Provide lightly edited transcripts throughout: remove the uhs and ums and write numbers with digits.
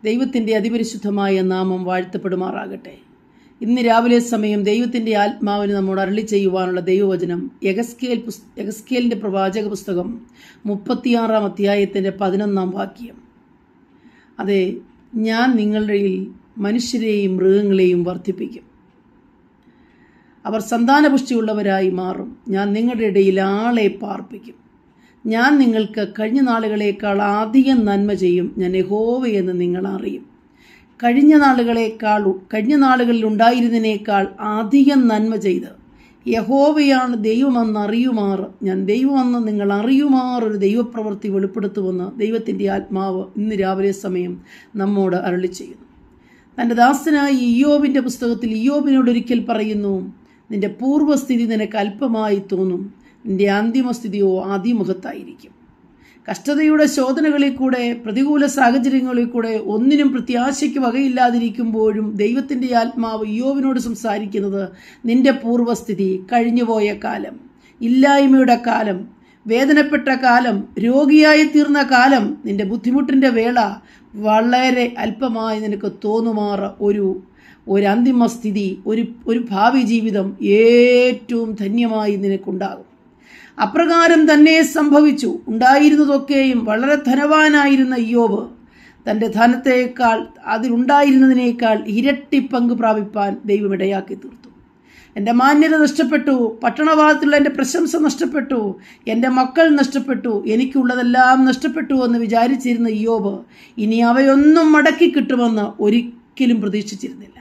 ദൈവത്തിൻ്റെ അതിപരിശുദ്ധമായ നാമം വാഴ്ത്തപ്പെടുമാറാകട്ടെ. ഇന്ന് രാവിലെ സമയം ദൈവത്തിൻ്റെ ആത്മാവിന് നമ്മോട് അരുളി ചെയ്യുവാനുള്ള ദൈവവചനം യഗസ്കേലിൻ്റെ പ്രവാചക പുസ്തകം 36-ാം അധ്യായത്തിൻ്റെ 11-ാം വാക്യം. അതെ, ഞാൻ നിങ്ങളുടെ മനുഷ്യരെയും മൃഗങ്ങളെയും വർദ്ധിപ്പിക്കും. അവർ സന്താനപുഷ്ടിയുള്ളവരായി മാറും. ഞാൻ നിങ്ങളുടെ ഇടയിൽ ആളെ പാർപ്പിക്കും. ഞാൻ നിങ്ങൾക്ക് കഴിഞ്ഞ നാളുകളേക്കാൾ അധികം നന്മ ചെയ്യും. ഞാൻ യഹോവയെന്ന് നിങ്ങൾ അറിയും. കഴിഞ്ഞ നാളുകളിൽ ഉണ്ടായിരുന്നതിനേക്കാൾ അധികം നന്മ ചെയ്ത് യഹോവയാണ് ദൈവമെന്ന് അറിയുമാറ്, ഞാൻ ദൈവമെന്ന് നിങ്ങൾ അറിയുമാറൊരു ദൈവപ്രവൃത്തി വെളിപ്പെടുത്തുമെന്ന് ദൈവത്തിൻ്റെ ആത്മാവ് ഇന്ന് രാവിലെ സമയം നമ്മോട് അരുളി ചെയ്യുന്നു. തൻ്റെ ദാസനായ ഇയ്യോബിൻ്റെ പുസ്തകത്തിൽ ഇയ്യോബിനോടൊരിക്കൽ പറയുന്നു, നിന്റെ പൂർവ്വസ്ഥിതി നിനക്ക് അല്പമായി തോന്നും, നിന്റെ അന്തിമസ്ഥിതിയോ അതിമഹത്തായിരിക്കും. കഷ്ടതയുടെ ശോധനകളിൽ കൂടെ, പ്രതികൂല സാഹചര്യങ്ങളിൽ കൂടെ ഒന്നിനും പ്രത്യാശയ്ക്ക് വകയില്ലാതിരിക്കുമ്പോഴും ദൈവത്തിൻ്റെ ആത്മാവ് ഇയ്യോബിനോട് സംസാരിക്കുന്നത്, നിന്റെ പൂർവ്വസ്ഥിതി, കഴിഞ്ഞുപോയ കാലം, ഇല്ലായ്മയുടെ കാലം, വേദനപ്പെട്ട കാലം, രോഗിയായി തീർന്ന കാലം, നിന്റെ ബുദ്ധിമുട്ടിൻ്റെ വേള വളരെ അല്പമായി നിനക്ക് തോന്നുമാറ് ഒരു അന്തിമ സ്ഥിതി, ഒരു ഭാവി ജീവിതം ഏറ്റവും ധന്യമായി നിനക്കുണ്ടാകും. അപ്രകാരം തന്നെ സംഭവിച്ചു. ഉണ്ടായിരുന്നതൊക്കെയും വളരെ ധനവാനായിരുന്ന ഇയ്യോബ് തൻ്റെ ധനത്തേക്കാൾ, അതിലുണ്ടായിരുന്നതിനേക്കാൾ ഇരട്ടി പങ്ക് പ്രാപിപ്പാൻ ദൈവം ഇടയാക്കി തീർത്തു. എൻ്റെ മാന്യത നഷ്ടപ്പെട്ടു, പട്ടണവാസത്തിലുള്ള എൻ്റെ പ്രശംസ നഷ്ടപ്പെട്ടു, എൻ്റെ മക്കൾ നഷ്ടപ്പെട്ടു, എനിക്കുള്ളതെല്ലാം നഷ്ടപ്പെട്ടു എന്ന് വിചാരിച്ചിരുന്ന ഇയ്യോബ് ഇനി അവയൊന്നും മടക്കി കിട്ടുമെന്ന് ഒരിക്കലും പ്രതീക്ഷിച്ചിരുന്നില്ല.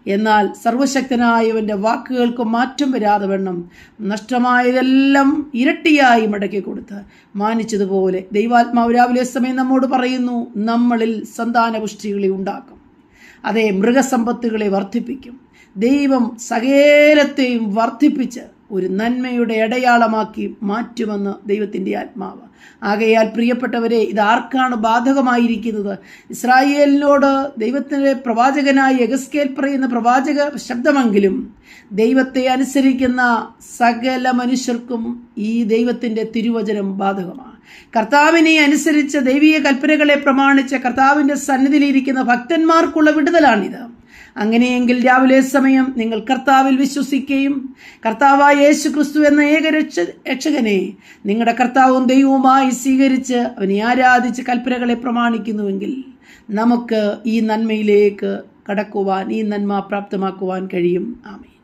എന്നാൽ സർവശക്തനായവൻ്റെ വാക്കുകൾക്ക് മാറ്റം വരാതെ വണ്ണം നഷ്ടമായതെല്ലാം ഇരട്ടിയായി മടക്കി കൊടുത്ത് മാനിച്ചതുപോലെ ദൈവാത്മാവ് രാവിലെ സമയം നമ്മോട് പറയുന്നു, നമ്മളിൽ സന്താനപുഷ്ടികളെ ഉണ്ടാക്കും. അതേ, മൃഗസമ്പത്തുകളെ വർദ്ധിപ്പിക്കും. ദൈവം സകലത്തെയും വർദ്ധിപ്പിച്ച് ഒരു നന്മയുടെ അടയാളമാക്കി മാറ്റുമെന്ന് ദൈവത്തിൻ്റെ ആത്മാവ്. ആകയാൽ പ്രിയപ്പെട്ടവരെ, ഇത് ആർക്കാണ് ബാധകമായിരിക്കുന്നത്? ഇസ്രായേലിനോട് ദൈവത്തിൻ്റെ പ്രവാചകനായ യഗസ്കേൽ പറയുന്ന പ്രവാചക ശബ്ദമെങ്കിലും ദൈവത്തെ അനുസരിക്കുന്ന സകല മനുഷ്യർക്കും ഈ ദൈവത്തിൻ്റെ തിരുവചനം ബാധകമാണ്. കർത്താവിനെ അനുസരിച്ച് ദൈവീയ കൽപ്പനകളെ പ്രമാണിച്ച് കർത്താവിൻ്റെ സന്നിധിയിലിരിക്കുന്ന ഭക്തന്മാർക്കുള്ള വിടുതലാണിത്. അങ്ങനെയെങ്കിൽ സമയം നിങ്ങൾ കർത്താവിൽ വിശ്വസിക്കുകയും കർത്താവായ യേശു ക്രിസ്തു എന്ന ഏക രക്ഷകനെ നിങ്ങളുടെ കർത്താവും ദൈവവുമായി സ്വീകരിച്ച് അവനെ ആരാധിച്ച് കൽപ്പനകളെ പ്രമാണിക്കുന്നുവെങ്കിൽ നമുക്ക് ഈ നന്മയിലേക്ക് കടക്കുവാൻ, ഈ നന്മ പ്രാപ്തമാക്കുവാൻ കഴിയും. ആമേൻ.